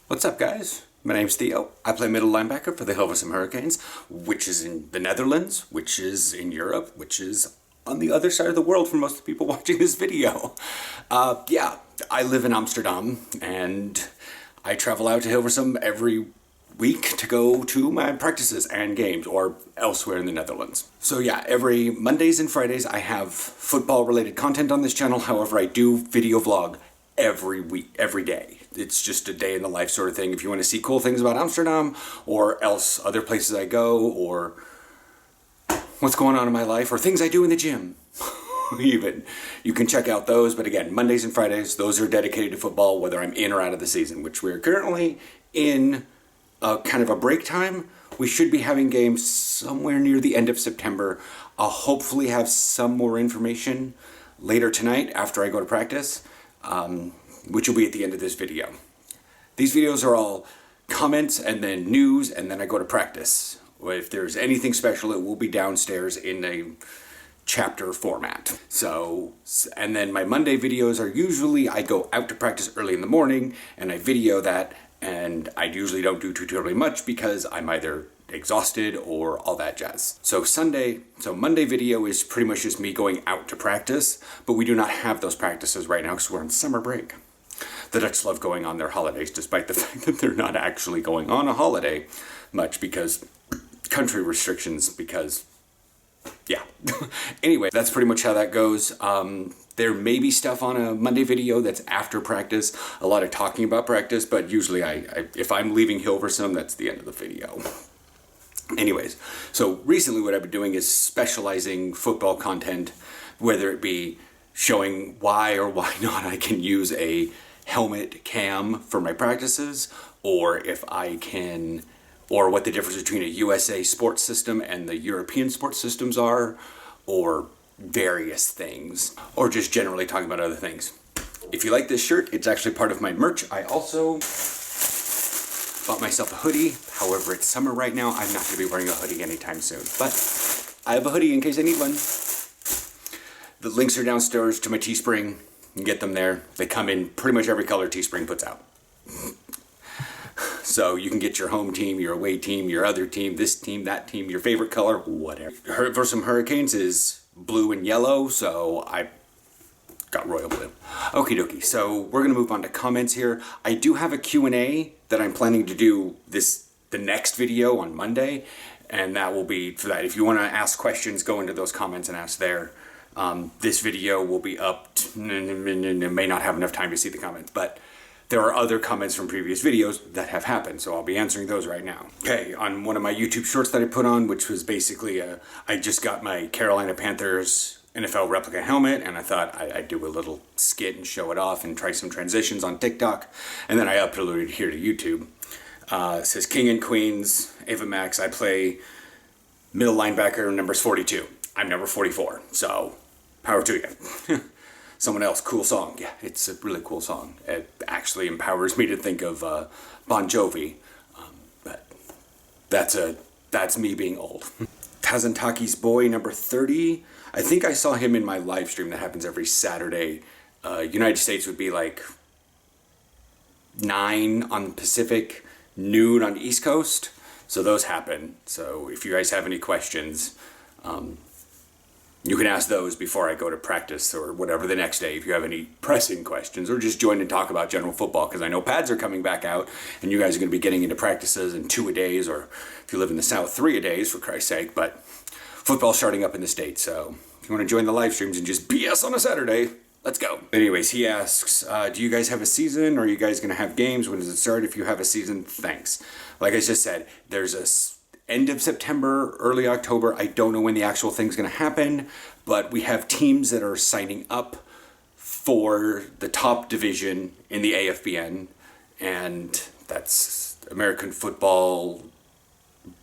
What's up, guys? My name's Theo. I play middle linebacker for the Hilversum Hurricanes, which is in the Netherlands, which is in Europe, which is on the other side of the world for most of the people watching this video. I live in Amsterdam, and I travel out to Hilversum every week to go to my practices and games, or elsewhere in the Netherlands. So yeah, every Mondays and Fridays I have football-related content on this channel. However, I do video vlog every week, every day. It's just a day in the life sort of thing. If you want to see cool things about Amsterdam, or else other places I go, or what's going on in my life, or things I do in the gym, even, you can check out those. But again, Mondays and Fridays, those are dedicated to football, whether I'm in or out of the season, which we're currently in kind of a break time. We should be having games somewhere near the end of September. I'll hopefully have some more information later tonight after I go to practice, which will be at the end of this video. These videos are all comments and then news, and then I go to practice. If there's anything special, it will be downstairs in a chapter format. So, and then my Monday videos are usually, I go out to practice early in the morning and I video that, and I usually don't do too terribly much because I'm either exhausted or all that jazz. So Monday video is pretty much just me going out to practice, but we do not have those practices right now because we're on summer break. The Dutch love going on their holidays, despite the fact that they're not actually going on a holiday much because country restrictions, because yeah. Anyway, that's pretty much how that goes. There may be stuff on a Monday video that's after practice, a lot of talking about practice, but usually if I'm leaving Hilversum, that's the end of the video. Anyways, so recently what I've been doing is specializing football content, whether it be showing why or why not I can use a helmet cam for my practices, or if I can, or what the difference between a USA sports system and the European sports systems are, or various things, or just generally talking about other things. If you like this shirt, it's actually part of my merch. I also bought myself a hoodie. However, it's summer right now. I'm not going to be wearing a hoodie anytime soon, but I have a hoodie in case I need one. The links are downstairs to my Teespring. You can get them there. They come in pretty much every color Teespring puts out. So you can get your home team, your away team, your other team, this team, that team, your favorite color, whatever. Hilversum Hurricanes is blue and yellow, so I got royal blue. Okie dokie, so we're gonna move on to comments here. I do have a Q&A that I'm planning to do the next video on Monday, and that will be for that. If you wanna ask questions, go into those comments and ask there. This video will be up, may not have enough time to see the comments, but there are other comments from previous videos that have happened, so I'll be answering those right now. Okay, on one of my YouTube shorts that I put on, which was basically I just got my Carolina Panthers NFL replica helmet, and I thought I'd do a little skit and show it off and try some transitions on TikTok, and then I uploaded it here to YouTube. It says, King and Queens, Ava Max, I play middle linebacker, numbers 42. I'm number 44, so power to you. Someone else, cool song. Yeah, it's a really cool song. It actually empowers me to think of Bon Jovi, but that's me being old. Kazantaki's Boy, number 30. I think I saw him in my live stream that happens every Saturday. United States would be like 9 on Pacific, noon on East Coast. So those happen. So if you guys have any questions, you can ask those before I go to practice or whatever the next day if you have any pressing questions, or just join and talk about general football, because I know pads are coming back out and you guys are going to be getting into practices in 2-a-days, or if you live in the South, 3-a-days, for Christ's sake. But football's starting up in the States, so if you want to join the live streams and just BS on a Saturday, let's go. Anyways, he asks, do you guys have a season? Or are you guys going to have games? When does it start? If you have a season, thanks. Like I just said, there's a end of September, early October. I don't know when the actual thing's going to happen, but we have teams that are signing up for the top division in the AFBN, and that's American Football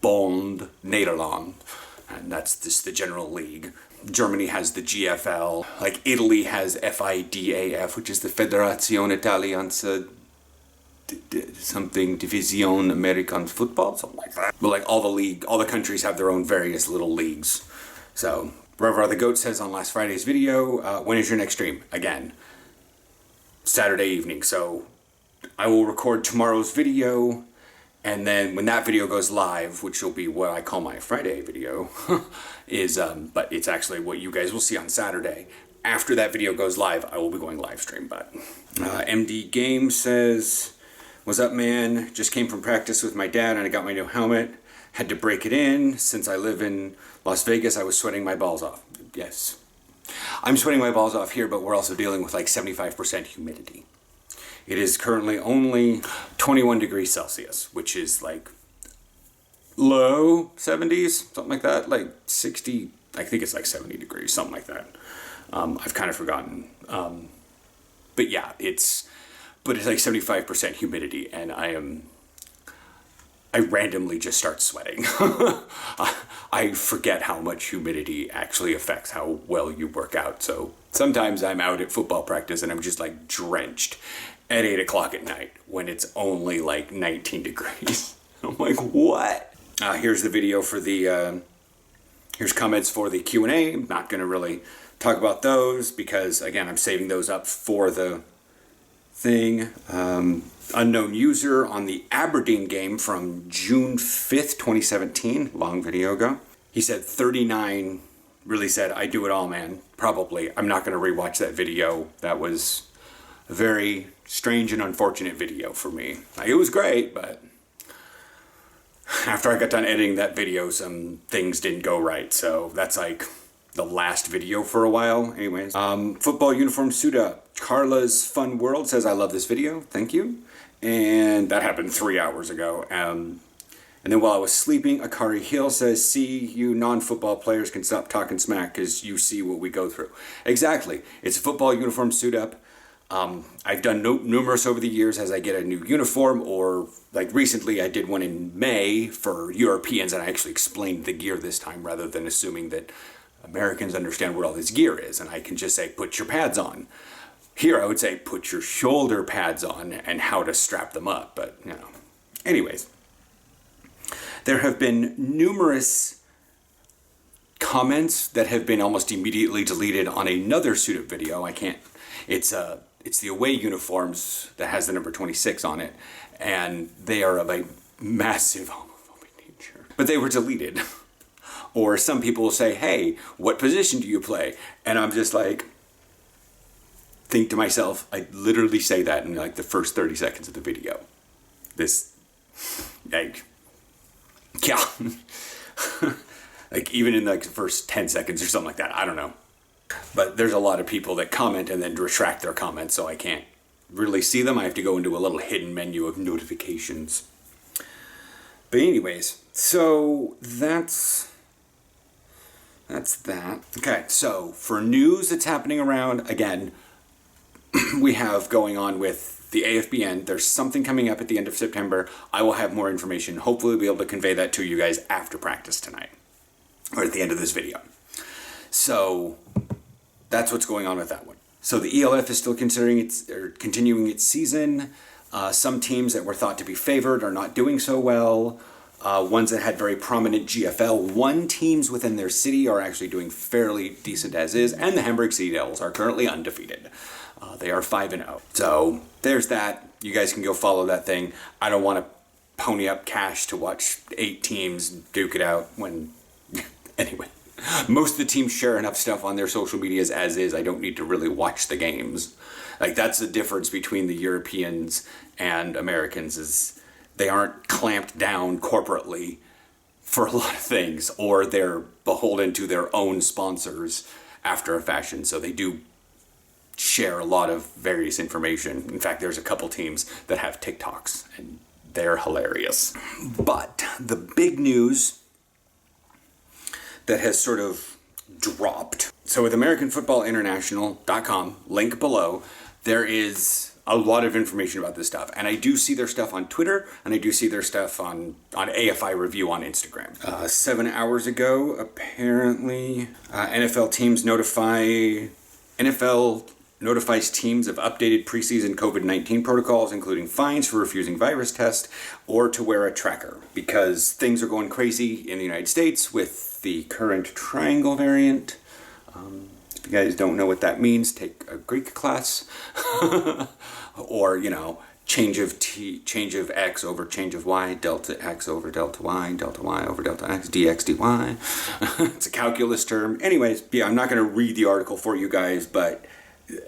Bond Nederland, and that's just the general league. Germany has the GFL, like Italy has FIDAF, which is the Federazione Italiana something Division American Football, something like that. But like all the countries have their own various little leagues. So, Rev the Goat says on last Friday's video, when is your next stream? Again, Saturday evening. So I will record tomorrow's video, and then when that video goes live, which will be what I call my Friday video, but it's actually what you guys will see on Saturday. After that video goes live, I will be going live stream. But MD Game says, "What's up, man? Just came from practice with my dad, and I got my new helmet. Had to break it in. Since I live in Las Vegas, I was sweating my balls off." Yes, I'm sweating my balls off here, but we're also dealing with like 75% humidity. It is currently only 21 degrees Celsius, which is like low 70s, something like that, like 60, I think it's like 70 degrees, something like that. I've kind of forgotten. But yeah, it's like 75% humidity, and I randomly just start sweating. I forget how much humidity actually affects how well you work out. So sometimes I'm out at football practice and I'm just like drenched at 8 o'clock at night when it's only like 19 degrees. I'm like, what? Here's the video for here's comments for the Q&A. I'm not going to really talk about those because, again, I'm saving those up for the thing. Unknown user on the Aberdeen game from June 5th, 2017, long video ago. He said 39, really said, "I do it all, man." Probably. I'm not going to rewatch that video. That was a very strange and unfortunate video for me. It was great, but after I got done editing that video, some things didn't go right. So that's like the last video for a while. Anyways, football uniform suit up. Carla's Fun World says, "I love this video. Thank you." And that happened 3 hours ago. And then while I was sleeping, Akari Hill says, "See, you non-football players can stop talking smack because you see what we go through." Exactly. It's a football uniform suit up. I've done numerous over the years as I get a new uniform, or like recently I did one in May for Europeans, and I actually explained the gear this time rather than assuming that Americans understand what all this gear is, and I can just say, put your pads on. Here I would say, put your shoulder pads on and how to strap them up, but you know. Anyways, there have been numerous comments that have been almost immediately deleted on another suit-up video. It's the away uniforms that has the number 26 on it, and they are of a massive homophobic nature. But they were deleted. Or some people will say, "Hey, what position do you play?" And I'm just like, think to myself, I literally say that in like the first 30 seconds of the video. Yeah. Like even in like the first 10 seconds or something like that. I don't know. But there's a lot of people that comment and then retract their comments, so I can't really see them. I have to go into a little hidden menu of notifications. But anyways, so that's that. Okay, so for news that's happening around, again, we have going on with the AFBN. There's something coming up at the end of September. I will have more information. Hopefully be able to convey that to you guys after practice tonight, or at the end of this video. So that's what's going on with that one. So the ELF is still continuing its season. Some teams that were thought to be favored are not doing so well. Ones that had very prominent GFL 1 teams within their city are actually doing fairly decent as is, and the Hamburg Sea Devils are currently undefeated. They are 5-0. So there's that. You guys can go follow that thing. I don't want to pony up cash to watch 8 teams duke it out when... Anyway, most of the teams share enough stuff on their social medias as is. I don't need to really watch the games. Like, that's the difference between the Europeans and Americans, is they aren't clamped down corporately for a lot of things, or they're beholden to their own sponsors after a fashion. So they do share a lot of various information. In fact, there's a couple teams that have TikToks, and they're hilarious. But the big news that has sort of dropped. So with AmericanFootballInternational.com, link below, there is a lot of information about this stuff. And I do see their stuff on Twitter, and I do see their stuff on AFI Review on Instagram. 7 hours ago, apparently, NFL notifies teams of updated preseason COVID-19 protocols, including fines for refusing virus tests or to wear a tracker, because things are going crazy in the United States with the current triangle variant. If you guys don't know what that means, take a Greek class or, change of x over change of y, delta x over delta y over delta x, dx dy. It's a calculus term. Anyways, yeah, I'm not going to read the article for you guys, but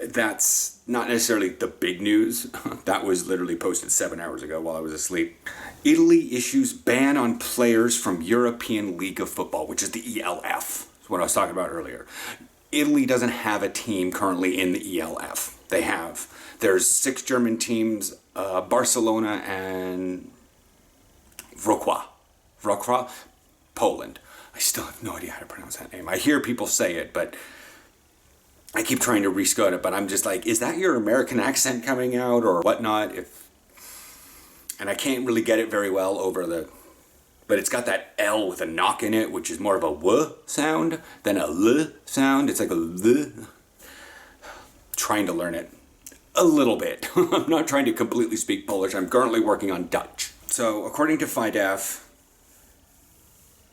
that's not necessarily the big news. That was literally posted 7 hours ago while I was asleep. Italy issues ban on players from European League of Football, which is the ELF. That's what I was talking about earlier. Italy doesn't have a team currently in the ELF. There's 6 German teams, Barcelona and Wrocław, Poland. I still have no idea how to pronounce that name. I hear people say it, but I keep trying to rescode it, but I'm just like, is that your American accent coming out or whatnot? And I can't really get it very well but it's got that L with a knock in it, which is more of a W sound than a L sound. It's like a L. Trying to learn it a little bit. I'm not trying to completely speak Polish. I'm currently working on Dutch. So according to FIDAF,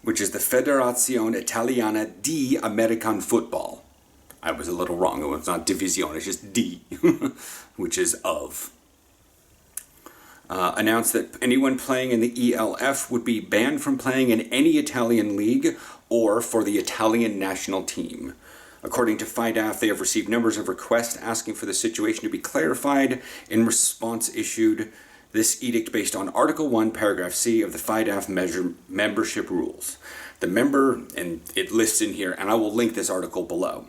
which is the Federazione Italiana di American Football, I was a little wrong. It's not Divisione, it's just D, which is of. Announced that anyone playing in the ELF would be banned from playing in any Italian league or for the Italian national team. According to FIDAF, they have received numbers of requests asking for the situation to be clarified. In response, issued this edict based on Article 1, Paragraph C of the FIDAF membership rules. The member, and it lists in here, and I will link this article below.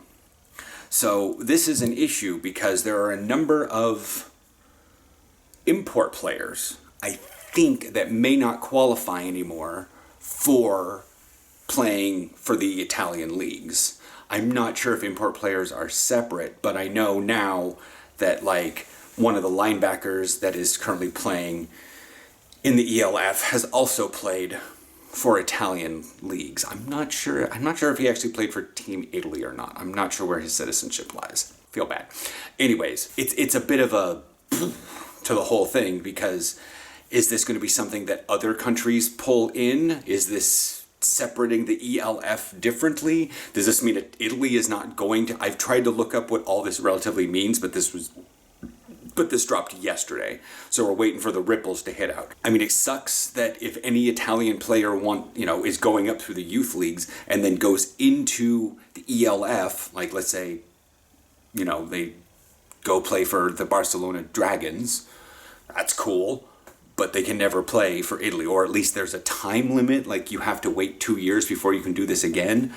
So this is an issue because there are a number of import players, I think, that may not qualify anymore for playing for the Italian leagues. I'm not sure if import players are separate, but I know now that like one of the linebackers that is currently playing in the ELF has also played for Italian leagues. I'm not sure if he actually played for Team Italy or not. I'm not sure where his citizenship lies. Feel bad. Anyways, it's a bit of a to the whole thing, because is this going to be something that other countries pull in? Is this separating the ELF differently? Does this mean that Italy is not going to... I've tried to look up what all this relatively means, but this dropped yesterday, so we're waiting for the ripples to hit out. I mean, it sucks that if any Italian player is going up through the youth leagues and then goes into the ELF, like let's say, they go play for the Barcelona Dragons. That's cool, but they can never play for Italy, or at least there's a time limit, like you have to wait 2 years before you can do this again.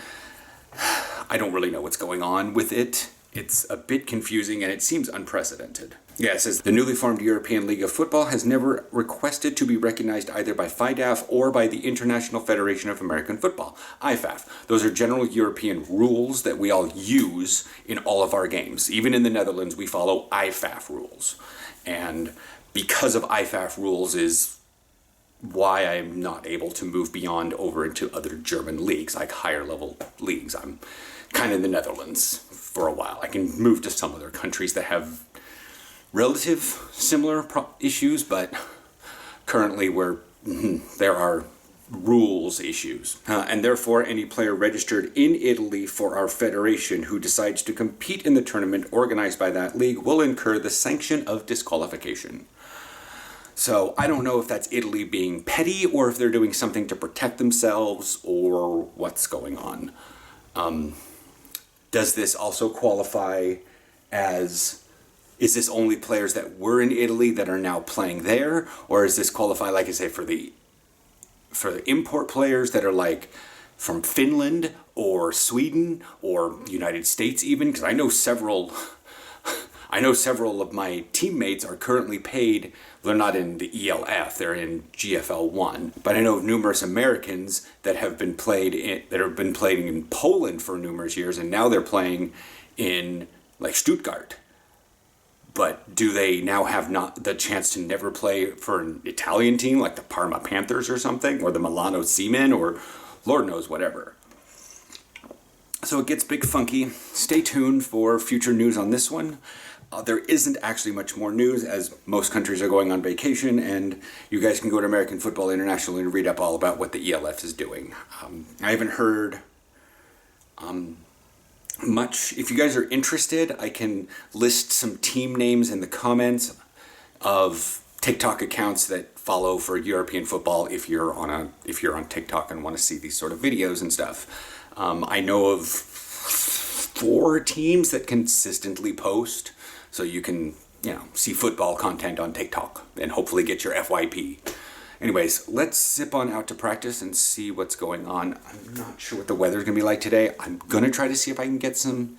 I don't really know what's going on with it. It's a bit confusing and it seems unprecedented. Yeah, it says the newly formed European League of Football has never requested to be recognized either by FIDAF or by the International Federation of American Football, IFAF. Those are general European rules that we all use in all of our games. Even in the Netherlands, we follow IFAF rules. And because of IFAF rules is why I'm not able to move beyond over into other German leagues, like higher level leagues. I'm kind of in the Netherlands for a while. I can move to some other countries that have relative similar issues, but currently there are rules issues. And therefore, any player registered in Italy for our federation who decides to compete in the tournament organized by that league will incur the sanction of disqualification. So I don't know if that's Italy being petty or if they're doing something to protect themselves or what's going on. Does this also qualify as, is this only players that were in Italy that are now playing there? Or does this qualify, like I say, for the import players that are like from Finland or Sweden or United States even? Because I know several of my teammates are currently paid. They're not in the ELF, they're in GFL 1. But I know of numerous Americans that have been playing in Poland for numerous years, and now they're playing in like Stuttgart. But do they now have not the chance to never play for an Italian team like the Parma Panthers or something, or the Milano Seamen, or Lord knows whatever? So it gets big funky. Stay tuned for future news on this one. There isn't actually much more news, as most countries are going on vacation, and you guys can go to American Football International and read up all about what the ELF is doing. I haven't heard much. If you guys are interested, I can list some team names in the comments of TikTok accounts that follow for European football if you're on TikTok and want to see these sort of videos and stuff. I know of 4 teams that consistently post, so you can, see football content on TikTok and hopefully get your FYP. Anyways, let's zip on out to practice and see what's going on. I'm not sure what the weather's gonna be like today. I'm gonna try to see if I can get some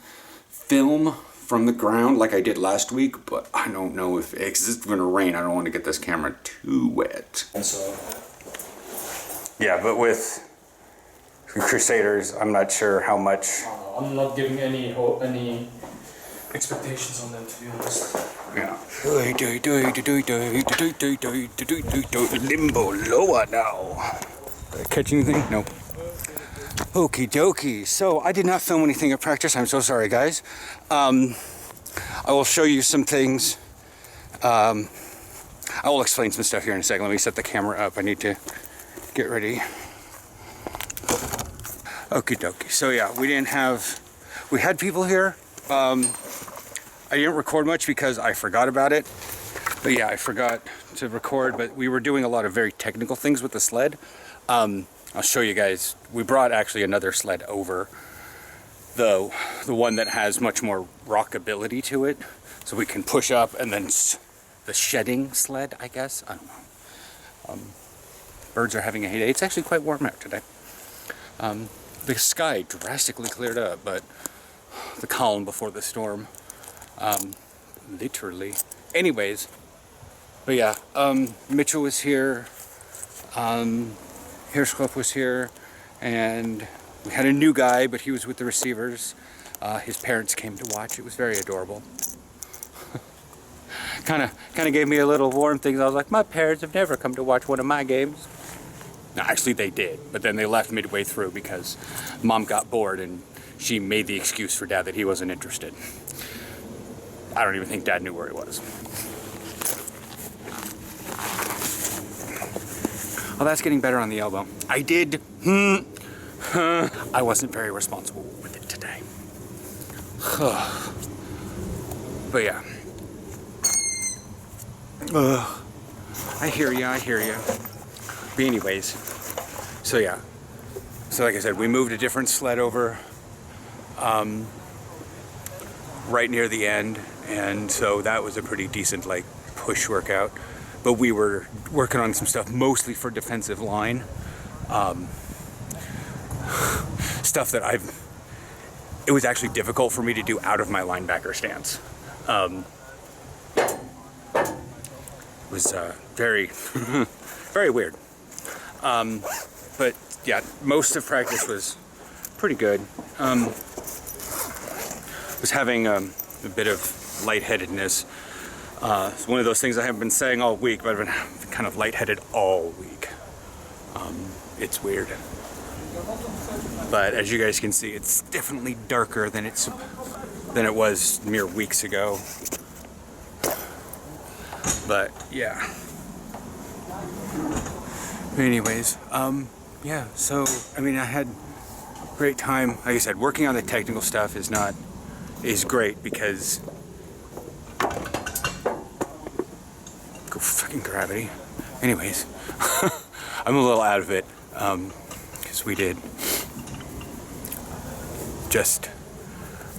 film from the ground like I did last week, but I don't know if it's gonna rain. I don't want to get this camera too wet. And so, yeah, but with Crusaders, I'm not sure how much. I'm not giving any hope, any expectations on them, to be honest. Yeah. Limbo lower now. Did I catch anything? Nope. Okie dokie. So I did not film anything at practice. I'm so sorry, guys. I will show you some things. I will explain some stuff here in a second. Let me set the camera up. I need to get ready. Okie dokie. So yeah, we had people here. I didn't record much because I forgot about it. But yeah, I forgot to record, but we were doing a lot of very technical things with the sled. I'll show you guys. We brought actually another sled over, the one that has much more rockability to it, so we can push up, and then the shedding sled, I guess. I don't know. Birds are having a heyday. It's actually quite warm out today. The sky drastically cleared up, but the calm before the storm. Literally. Anyways, but yeah, Mitchell was here, Hirschkopf was here, and we had a new guy, but he was with the receivers. His parents came to watch. It was very adorable. kind of gave me a little warm thing. I was like, my parents have never come to watch one of my games. No, actually they did, but then they left midway through because Mom got bored and she made the excuse for Dad that he wasn't interested. I don't even think Dad knew where he was. Oh, that's getting better on the elbow. I did. I wasn't very responsible with it today. But yeah. I hear ya. But anyways, so yeah. So like I said, we moved a different sled over right near the end, and so that was a pretty decent push workout. But we were working on some stuff mostly for defensive line. Stuff that it was actually difficult for me to do out of my linebacker stance. It was very, very weird. But yeah, most of practice was pretty good. Was having a bit of lightheadedness. It's one of those things I haven't been saying all week, but I've been kind of lightheaded all week. It's weird. But as you guys can see, it's definitely darker than it was mere weeks ago. But yeah. Anyways, yeah, so I mean, I had a great time. Like I said, working on the technical stuff is great because go fucking gravity. Anyways, I'm a little out of it because we're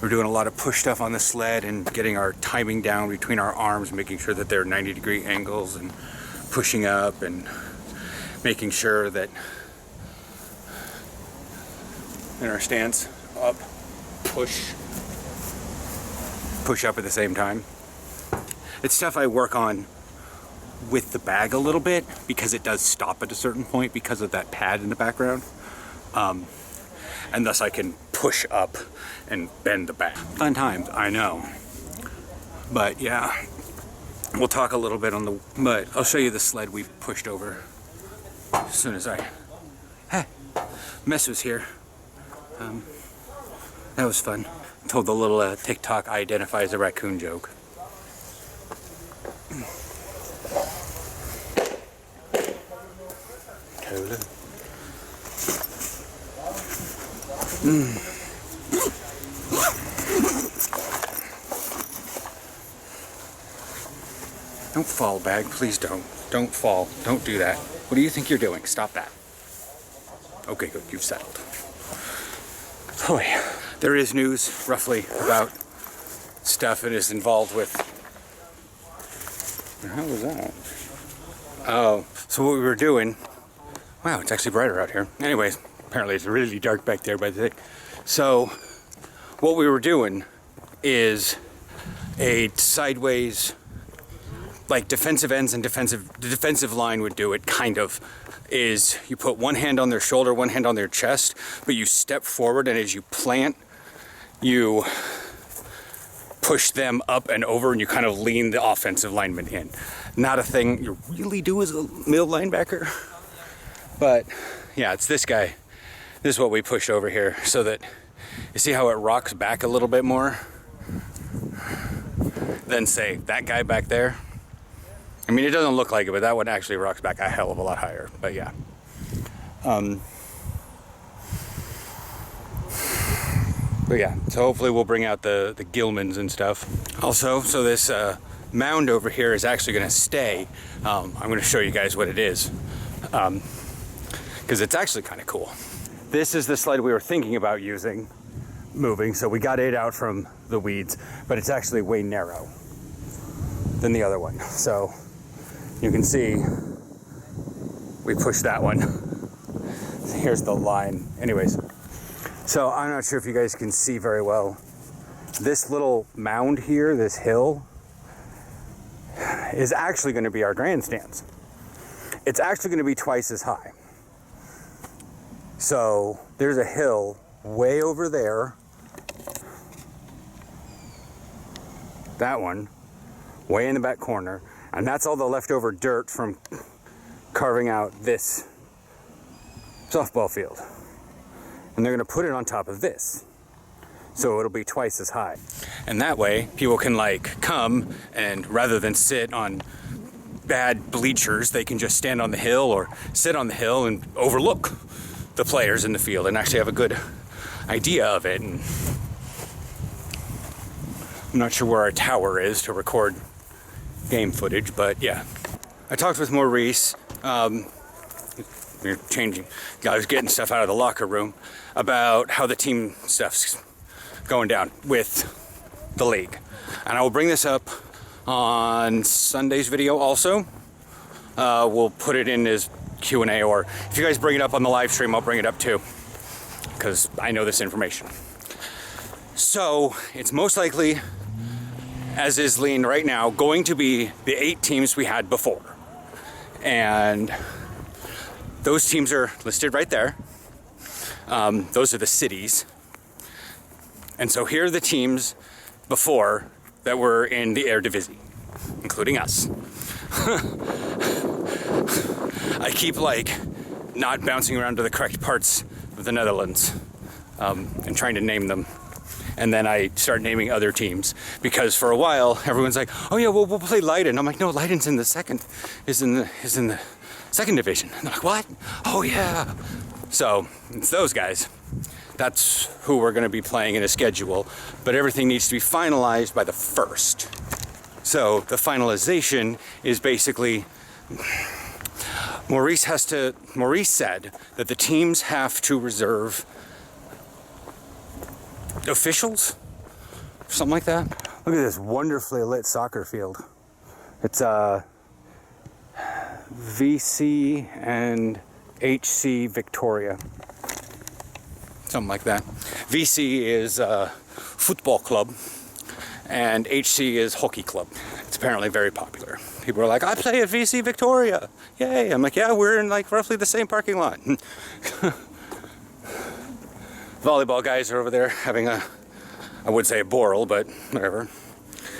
doing a lot of push stuff on the sled and getting our timing down between our arms, making sure that they're 90-degree angles and pushing up and making sure that in our stance up, push up at the same time. It's stuff I work on with the bag a little bit because it does stop at a certain point because of that pad in the background. And thus I can push up and bend the bag. Fun times, I know. But yeah, we'll talk a little bit but I'll show you the sled we pushed over as soon as Mess was here. That was fun. Told the little TikTok I identify as a raccoon joke. Cola. Don't fall, bag. Please don't. Don't fall. Don't do that. What do you think you're doing? Stop that. Okay, good. You've settled. Oh, yeah. There is news, roughly, about stuff that is involved with... What the hell was that? Oh, so what we were doing... Wow, it's actually brighter out here. Anyways, apparently it's really dark back there by the thing. So, what we were doing is a sideways... like defensive ends and the defensive line would do it, kind of, is you put one hand on their shoulder, one hand on their chest, but you step forward, and as you plant, you push them up and over, and you kind of lean the offensive lineman in. Not a thing you really do as a middle linebacker, but yeah, it's this guy. This is what we pushed over here, so that, you see how it rocks back a little bit more than, say, that guy back there? I mean, it doesn't look like it, but that one actually rocks back a hell of a lot higher. But yeah. But yeah, so hopefully we'll bring out the Gilmans and stuff. Also, so this mound over here is actually going to stay. I'm going to show you guys what it is, because it's actually kind of cool. This is the sled we were thinking about moving, so we got it out from the weeds, but it's actually way narrow than the other one. So you can see we pushed that one. Here's the line. Anyways, so I'm not sure if you guys can see very well. This little mound here, this hill, is actually going to be our grandstands. It's actually going to be twice as high. So there's a hill way over there. That one, way in the back corner. And that's all the leftover dirt from carving out this softball field. And they're going to put it on top of this. So it'll be twice as high. And that way, people can like come and rather than sit on bad bleachers, they can just stand on the hill or sit on the hill and overlook the players in the field and actually have a good idea of it. And I'm not sure where our tower is to record game footage, but yeah. I talked with Maurice, we're changing, I was getting stuff out of the locker room about how the team stuff's going down with the league. And I will bring this up on Sunday's video also. We'll put it in as Q&A, or if you guys bring it up on the live stream, I'll bring it up too, because I know this information. So it's most likely, as is lean right now, going to be the 8 teams we had before. And those teams are listed right there. Those are the cities. And so here are the teams before that were in the Eredivisie, including us. I keep like not bouncing around to the correct parts of the Netherlands and trying to name them. And then I start naming other teams, because for a while everyone's like, "Oh yeah, we'll play Leiden." I'm like, "No, Leiden's in the second division." And they're like, "What? Oh yeah." So it's those guys. That's who we're going to be playing in a schedule, but everything needs to be finalized by the 1st. So the finalization is basically Maurice said that the teams have to reserve officials, something like that. Look at this wonderfully lit soccer field. It's VC and HC Victoria, something like that. VC is football club and HC is hockey club. It's apparently very popular. People are like, "I play at VC Victoria, yay." I'm like, "Yeah, we're in like roughly the same parking lot." Volleyball guys are over there having I would say a borrel, but whatever.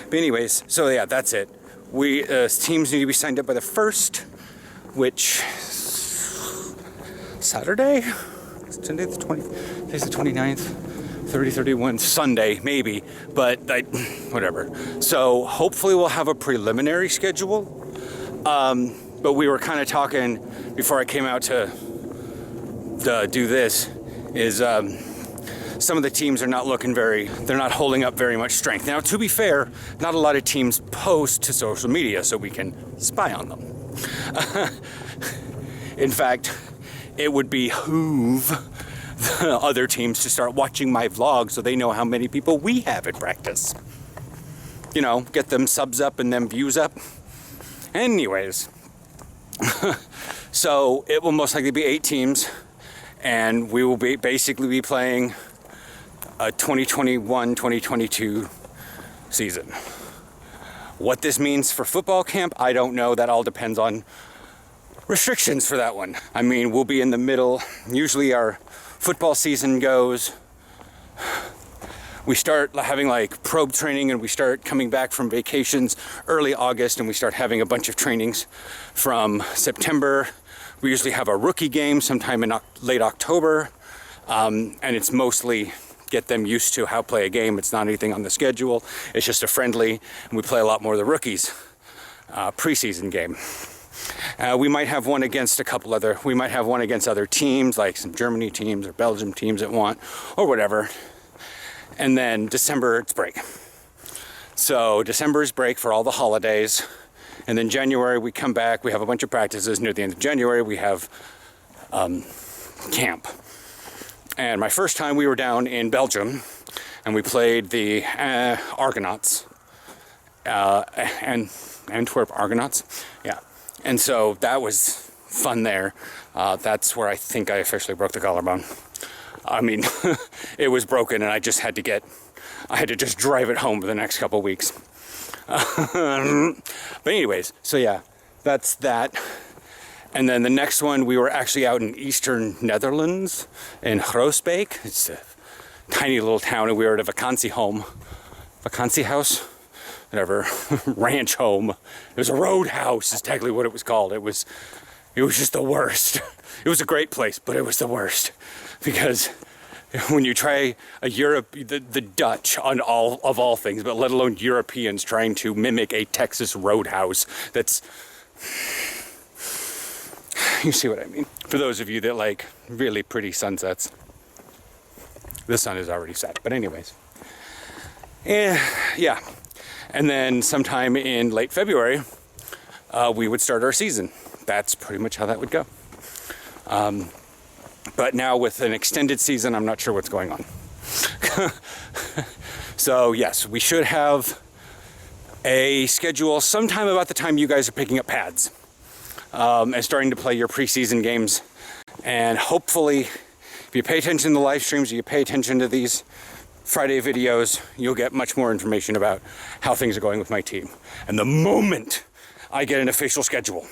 But anyways, so yeah, that's it. We teams need to be signed up by the 1st, which Saturday? Sunday the 20th, today's the 29th, 30, 31, Sunday maybe, but whatever. So hopefully we'll have a preliminary schedule. But we were kind of talking before I came out to do this, is some of the teams are not they're not holding up very much strength. Now, to be fair, not a lot of teams post to social media, so we can spy on them. In fact, it would behoove the other teams to start watching my vlog so they know how many people we have at practice. You know, get them subs up and them views up. Anyways, so it will most likely be 8 teams, and we will basically be playing a 2021-2022 season. What this means for football camp, I don't know. That all depends on restrictions for that one. I mean, we'll be in the middle. Usually our football season goes, we start having like probe training, and we start coming back from vacations early August, and we start having a bunch of trainings from September. We usually have a rookie game sometime in late October, and it's mostly get them used to how to play a game. It's not anything on the schedule. It's just a friendly, and we play a lot more of the rookies preseason game. We might have one against we might have one against other teams, like some Germany teams or Belgium teams that want, or whatever. And then December, it's break. So December is break for all the holidays. And then January, we come back, we have a bunch of practices. Near the end of January, we have camp. And my first time, we were down in Belgium, and we played the Argonauts, and Antwerp Argonauts, yeah. And so that was fun there. That's where I think I officially broke the collarbone. I mean, it was broken, and I had to just drive it home for the next couple weeks. But anyways, so yeah, that's that. And then the next one, we were actually out in eastern Netherlands, in Groesbeek. It's a tiny little town, and we were at a vakantiehuis, whatever, ranch home. It was a roadhouse, is technically what it was called. It was just the worst. It was a great place, but it was the worst. Because when you try the Dutch on all things, but let alone Europeans trying to mimic a Texas roadhouse, you see what I mean. For those of you that like really pretty sunsets, the sun is already set. But anyways, yeah. And then sometime in late February, we would start our season. That's pretty much how that would go. But now with an extended season, I'm not sure what's going on. So yes, we should have a schedule sometime about the time you guys are picking up pads and starting to play your preseason games. And hopefully, if you pay attention to the live streams, you pay attention to these Friday videos, you'll get much more information about how things are going with my team. And the moment I get an official schedule,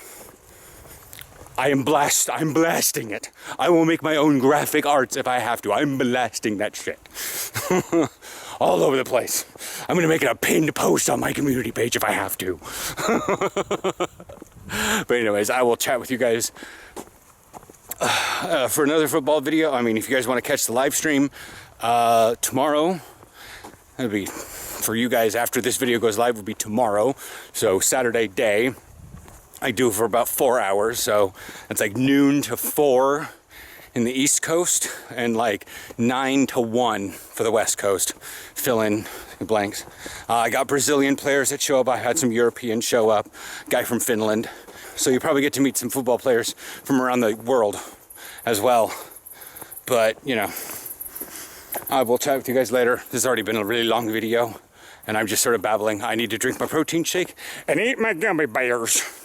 I'm blasting it. I will make my own graphic arts if I have to. I'm blasting that shit. All over the place. I'm gonna make it a pinned post on my community page if I have to. But anyways, I will chat with you guys for another football video. I mean, if you guys want to catch the live stream tomorrow, that'll be, for you guys after this video goes live, will be tomorrow. So Saturday day. I do it for about 4 hours, so it's like noon to 4 in the East Coast, and like 9 to 1 for the West Coast. Fill in blanks. I got Brazilian players that show up. I had some Europeans show up, guy from Finland. So you probably get to meet some football players from around the world as well. But, you know, I will chat with you guys later. This has already been a really long video, and I'm just sort of babbling. I need to drink my protein shake and eat my gummy bears.